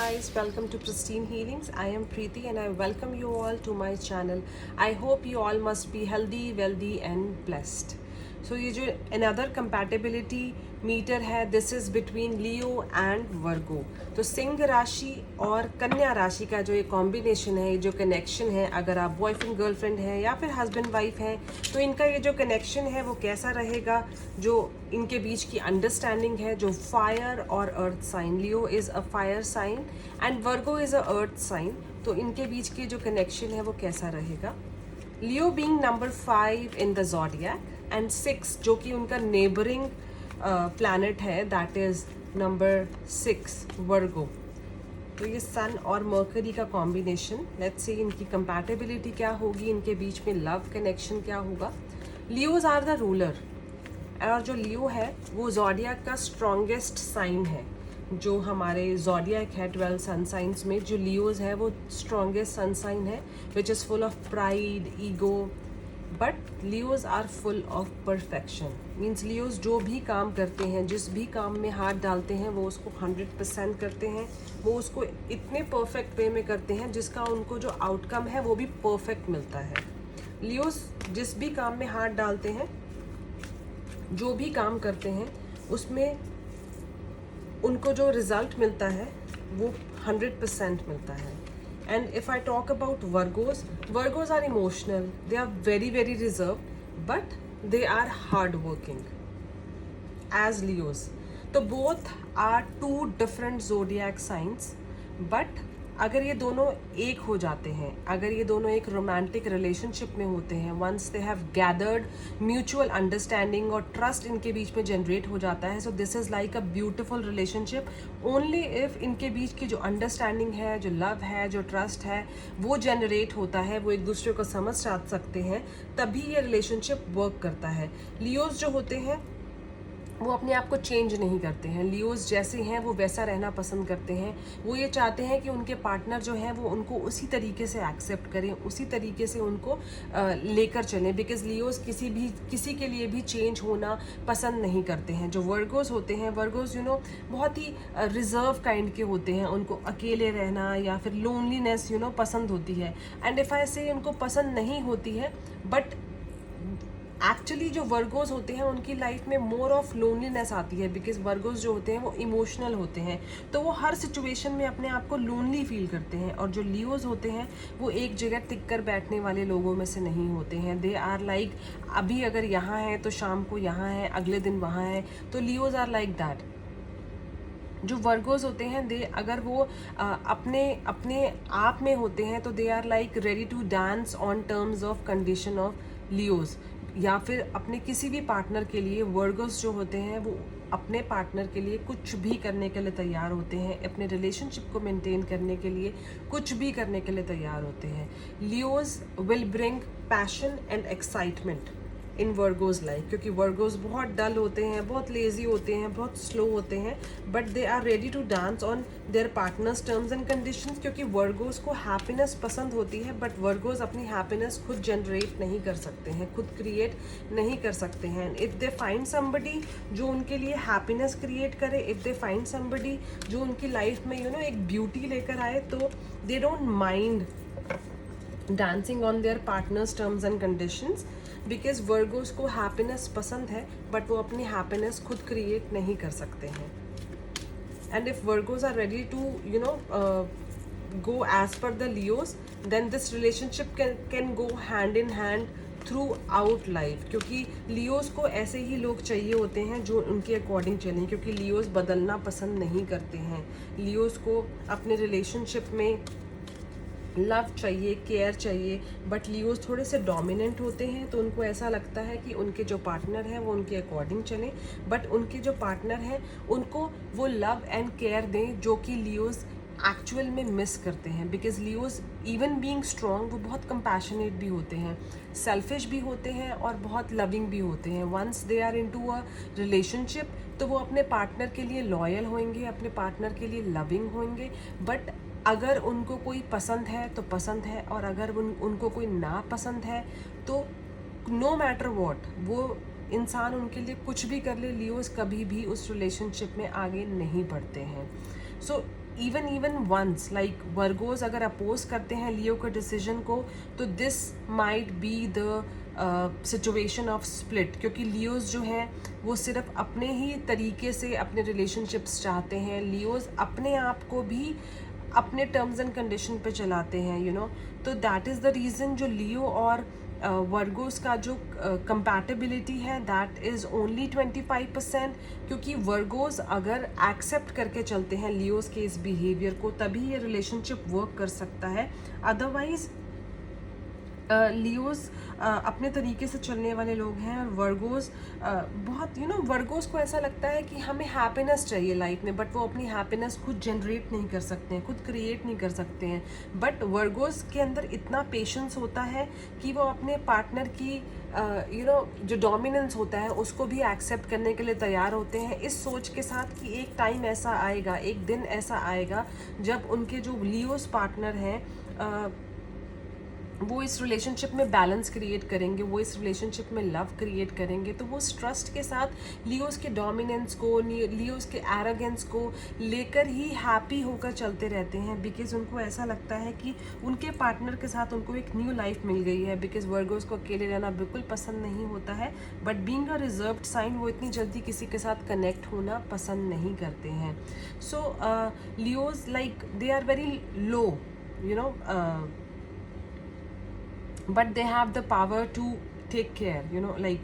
guys, welcome to Pristine Healings. I am Preeti and I welcome you all to my channel. I hope you all must be healthy, wealthy and blessed. So ये जो another compatibility meter है, this is between Leo and Virgo. तो सिंह राशि और कन्या राशि का जो ये कॉम्बिनेशन है, ये जो कनेक्शन है, अगर आप बॉयफ्रेंड गर्लफ्रेंड हैं या फिर हस्बैंड वाइफ हैं, तो इनका ये जो कनेक्शन है वो कैसा रहेगा, जो इनके बीच की अंडरस्टैंडिंग है, जो फायर और earth sign, Leo is a fire sign and Virgo is a earth sign, तो इनके बीच की जो कनेक्शन है वो कैसा रहेगा. Leo being number 5 in the zodiac and 6 जो कि उनका नेबरिंग प्लैनेट है, दैट इज़ नंबर 6 वर्गो. तो ये सन और मर्करी का कॉम्बिनेशन, लेट्स सी इनकी कंपैटिबिलिटी क्या होगी, इनके बीच में लव कनेक्शन क्या होगा. लियोज आर द रूलर और जो लियो है वो ज़ोडिएक का स्ट्रॉन्गेस्ट साइन है. जो हमारे ज़ोडिएक है 12 सन साइंस में, जो लियोज है वो स्ट्रॉन्गेस्ट सन साइन है, which is full of pride, ego. But Leos are full of perfection. Means Leos जो भी काम करते हैं, जिस भी काम में हाथ डालते हैं, वो उसको 100% करते हैं. वो उसको इतने परफेक्ट वे में करते हैं जिसका उनको जो आउटकम है वो भी परफेक्ट मिलता है. लियोज जिस भी काम में हाथ डालते हैं, जो भी काम करते हैं, उसमें उनको जो रिजल्ट मिलता है वो 100% मिलता है. And if I talk about Virgos are emotional, they are very very reserved, but they are hard working as Leos. तो both are two different zodiac signs. But अगर ये दोनों एक हो जाते हैं, अगर ये दोनों एक रोमांटिक रिलेशनशिप में होते हैं, once they have gathered mutual understanding और ट्रस्ट इनके बीच में जनरेट हो जाता है, so this is like a beautiful relationship. Only if इनके बीच की जो अंडरस्टैंडिंग है, जो लव है, जो ट्रस्ट है, वो जनरेट होता है, वो एक दूसरे को समझ सकते हैं, तभी ये रिलेशनशिप वर्क करता है. लियोज जो होते हैं वो अपने आप को चेंज नहीं करते हैं. लियोज जैसे हैं वो वैसा रहना पसंद करते हैं. वो ये चाहते हैं कि उनके पार्टनर जो हैं वो उनको उसी तरीके से एक्सेप्ट करें, उसी तरीके से उनको लेकर चलें, बिकॉज लियोज किसी के लिए भी चेंज होना पसंद नहीं करते हैं. जो वर्गोज होते हैं, वर्गोज बहुत ही रिजर्व काइंड के होते हैं. उनको अकेले रहना या फिर लोनलीनेस पसंद होती है. एंड इफ़ आई से उनको पसंद नहीं होती है, बट एक्चुअली जो वर्गोज होते हैं उनकी लाइफ में मोर ऑफ लोनलीनेस आती है, बिकॉज वर्गोज जो होते हैं वो इमोशनल होते हैं, तो वो हर सिचुएशन में अपने आप को लोनली फील करते हैं. और जो लियोज होते हैं वो एक जगह टिक कर बैठने वाले लोगों में से नहीं होते हैं. दे आर लाइक, अभी अगर यहाँ है तो शाम को यहाँ है, अगले दिन वहाँ है. तो लियोज आर लाइक दैट. जो वर्गोज होते हैं, दे अगर वो अपने आप में होते हैं तो they are like ready to dance on terms of condition of Leos. या फिर अपने किसी भी पार्टनर के लिए वर्गोस जो होते हैं वो अपने पार्टनर के लिए कुछ भी करने के लिए तैयार होते हैं, अपने रिलेशनशिप को मेंटेन करने के लिए कुछ भी करने के लिए तैयार होते हैं. Leos will bring passion and excitement in Virgos life, क्योंकि वर्गोज बहुत डल होते हैं, बहुत लेजी होते हैं, बहुत स्लो होते हैं, but they are ready to dance on their partners terms and conditions. क्योंकि वर्गोज को हैप्पीनेस पसंद होती है, बट वर्गोज अपनी हैप्पीनेस खुद जनरेट नहीं कर सकते हैं, खुद क्रिएट नहीं कर सकते हैं. इफ़ दे फाइंड समबडी जो उनके लिए हैप्पीनेस क्रिएट करे, इफ़ दे फाइंड समबडी जो उनकी लाइफ में एक ब्यूटी लेकर आए, तो they don't mind dancing on their partners terms and conditions, because Virgos को हैप्पीनेस पसंद है, बट वो अपनी हैप्पीनेस खुद क्रिएट नहीं कर सकते हैं. And if Virgos are ready to go as per the Leos, then this relationship can go hand in hand throughout life. क्योंकि लियोज को ऐसे ही लोग चाहिए होते हैं जो उनके अकॉर्डिंग चलें, क्योंकि लियोज बदलना पसंद नहीं करते हैं. लियोज को अपने रिलेशनशिप में लव चाहिए, केयर चाहिए, बट लियोज थोड़े से डोमिनेंट होते हैं, तो उनको ऐसा लगता है कि उनके जो पार्टनर हैं वो उनके अकॉर्डिंग चलें, बट उनके जो पार्टनर हैं उनको वो लव एंड केयर दें जो कि लियोज एक्चुअल में मिस करते हैं. Because Leos even being strong वो बहुत कंपैशनेट भी होते हैं, सेल्फिश भी होते हैं और बहुत लविंग भी होते हैं. Once they are into a relationship तो वो अपने पार्टनर के लिए लॉयल होंगे, अपने पार्टनर के लिए लविंग होंगे. बट अगर उनको कोई पसंद है तो पसंद है, और अगर उनको कोई ना पसंद है तो नो मैटर वॉट, वो इंसान उनके लिए कुछ भी कर ले, लियोज कभी भी उस रिलेशनशिप में आगे नहीं बढ़ते हैं. So even once like Virgos अगर अपोज करते हैं लियो के डिसीजन को, तो this might be the situation of split, क्योंकि लियोज जो हैं वो सिर्फ अपने ही तरीके से अपने रिलेशनशिप्स चाहते हैं। लियोज अपने आप को भी अपने टर्म्स एंड कंडीशन पे चलाते हैं, यू नो। तो दैट इज़ द रीज़न जो लियो और वर्गोस का जो कंपैटिबिलिटी है दैट इज़ ओनली 25%, क्योंकि वर्गोस अगर एक्सेप्ट करके चलते हैं लियोस के इस बिहेवियर को, तभी ये रिलेशनशिप वर्क कर सकता है। अदरवाइज लियोस अपने तरीके से चलने वाले लोग हैं, और वर्गोस बहुत वर्गोस को ऐसा लगता है कि हमें हैप्पीनेस चाहिए लाइफ में, बट वो अपनी हैप्पीनेस खुद जनरेट नहीं कर सकते हैं, खुद क्रिएट नहीं कर सकते हैं। बट वर्गोस के अंदर इतना पेशेंस होता है कि वो अपने पार्टनर की जो डोमिनेंस होता है उसको भी एक्सेप्ट करने के लिए तैयार होते हैं, इस सोच के साथ कि एक टाइम ऐसा आएगा, एक दिन ऐसा आएगा जब उनके जो लियोस पार्टनर हैं वो इस रिलेशनशिप में बैलेंस क्रिएट करेंगे, वो इस रिलेशनशिप में लव क्रिएट करेंगे। तो वो उस ट्रस्ट के साथ लियोस के डोमिनेंस को, लियोस के एरोगेंस को लेकर ही हैप्पी होकर चलते रहते हैं, बिकॉज उनको ऐसा लगता है कि उनके पार्टनर के साथ उनको एक न्यू लाइफ मिल गई है। बिकॉज वर्गोस को अकेले रहना बिल्कुल पसंद नहीं होता है, but being a reserved sign वो इतनी जल्दी किसी के साथ कनेक्ट होना पसंद नहीं करते हैं। So Leos like they are very low, but they have the power to take care, like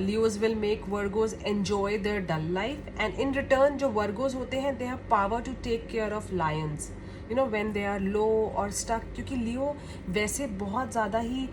Leos will make Virgos enjoy their dull life, and in return जो Virgos होते हैं they have power to take care of lions, when they are low or stuck, क्योंकि Leo वैसे बहुत ज़्यादा ही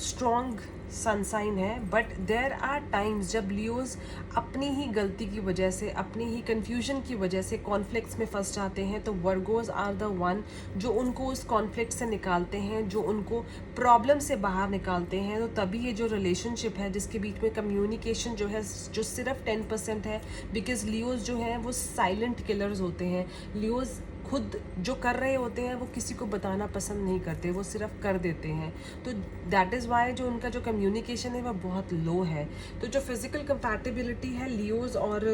strong sunshine है, but there are times जब Leos अपनी ही गलती की वजह से, अपनी ही कन्फ्यूजन की वजह से कॉन्फ्लिक्ट्स में फंस जाते हैं, तो वर्गोज आर द वन जो उनको उस कॉन्फ्लिक्ट से निकालते हैं, जो उनको प्रॉब्लम से बाहर निकालते हैं। तो तभी ये जो रिलेशनशिप है जिसके बीच में कम्युनिकेशन जो है जो सिर्फ 10% है, बिकॉज लियोज जो हैं वो साइलेंट किलर्स होते हैं। लियोज खुद जो कर रहे होते हैं वो किसी को बताना पसंद नहीं करते, वो सिर्फ कर देते हैं। तो दैट इज़ वाई जो उनका जो कम्युनिकेशन है वह बहुत लो है। तो जो फिज़िकल कंपैटिबिलिटी है लियोज और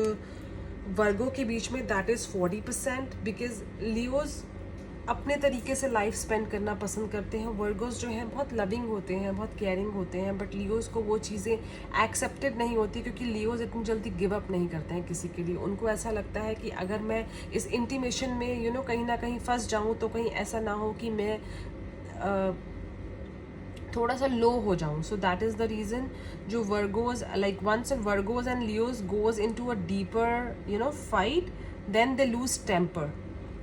वर्गो के बीच में दैट इज़ 40%, बिकॉज लियोज अपने तरीके से लाइफ स्पेंड करना पसंद करते हैं। वर्गोस जो हैं बहुत लविंग होते हैं, बहुत केयरिंग होते हैं, बट लियोस को वो चीज़ें एक्सेप्टेड नहीं होती, क्योंकि लियोस इतनी जल्दी गिव अप नहीं करते हैं किसी के लिए। उनको ऐसा लगता है कि अगर मैं इस इंटीमेशन में कहीं ना कहीं फंस जाऊँ तो कहीं ऐसा ना हो कि मैं थोड़ा सा लो हो जाऊँ। So that is the reason जो Virgos like once Virgos and Leos goes into a deeper fight, then they lose temper.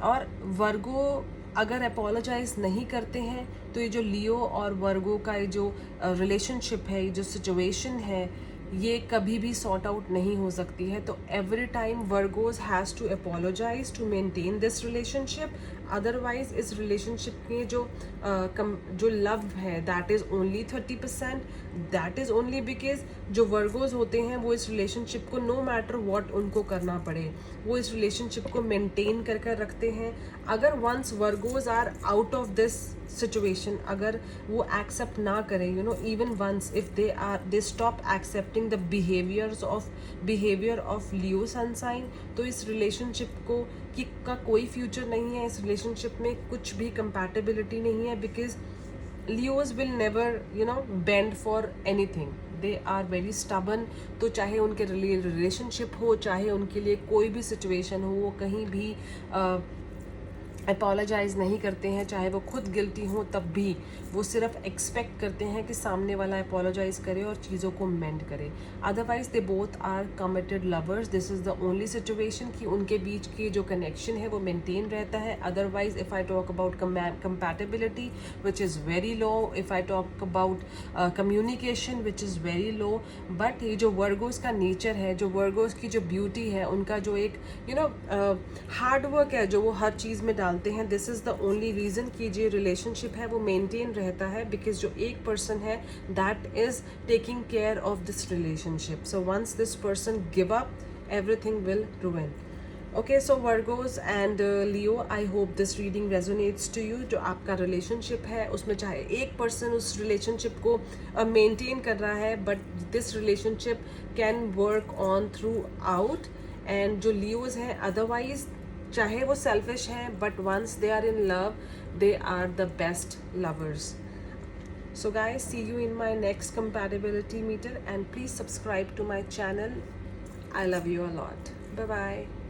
और वर्गो अगर अपोलोजाइज नहीं करते हैं तो ये जो लियो और वर्गो का ये जो रिलेशनशिप है, ये जो सिचुएशन है, ये कभी भी सॉर्ट आउट नहीं हो सकती है। तो every time Virgos has to apologise to maintain this relationship, otherwise इस रिलेशनशिप के जो लव है that is only 30%। That is only because जो वर्गोज होते हैं वो इस रिलेशनशिप को नो मैटर वॉट उनको करना पड़े, वो इस रिलेशनशिप को मेंटेन कर कर रखते हैं। अगर once Virgos are out of this situation, अगर वो एक्सेप्ट ना करें, even once if they stop accepting the behaviour of Leo sun sign, तो इस रिलेशनशिप को का कोई फ्यूचर नहीं है। इस रिलेशनशिप में कुछ भी कंपैटिबिलिटी नहीं है, because Leos will never bend for anything, they are very stubborn. तो चाहे उनके रिलेशनशिप हो, चाहे उनके लिए कोई भी सिचुएशन हो, वो कहीं भी अपोलोजाइज़ नहीं करते हैं। चाहे वो खुद गिल्टी हो तब भी वो सिर्फ एक्सपेक्ट करते हैं कि सामने वाला अपोलोजाइज़ करे और चीज़ों को मेंड करे। Otherwise they both are committed lovers. This is the only situation कि उनके बीच की जो कनेक्शन है वो मेंटेन रहता है। Otherwise if I talk about compatibility which is very low, if I talk about communication which is very low. But ये जो वर्गोस का नेचर है, जो वर्गोस की जो ब्यूटी है, उनका जो एक हार्ड वर्क है जो वो हर चीज़ में डालते हैं, this is the only reason कि जो रिलेशनशिप है वो मेंटेन रहता है, बिकॉज जो एक पर्सन है that is taking care of this relationship. So once this person give up, everything will ruin. Okay, so Virgos and Leo, I hope this reading resonates to you. जो आपका relationship है उसमें चाहे एक person उस relationship को maintain कर रहा है, but this relationship can work on throughout. And जो लियोज हैं अदरवाइज चाहे वो सेल्फिश हैं, but once they are in love they are the best lovers. So guys, see you in my next compatibility meter, and please subscribe to my channel. I love you a lot. Bye bye.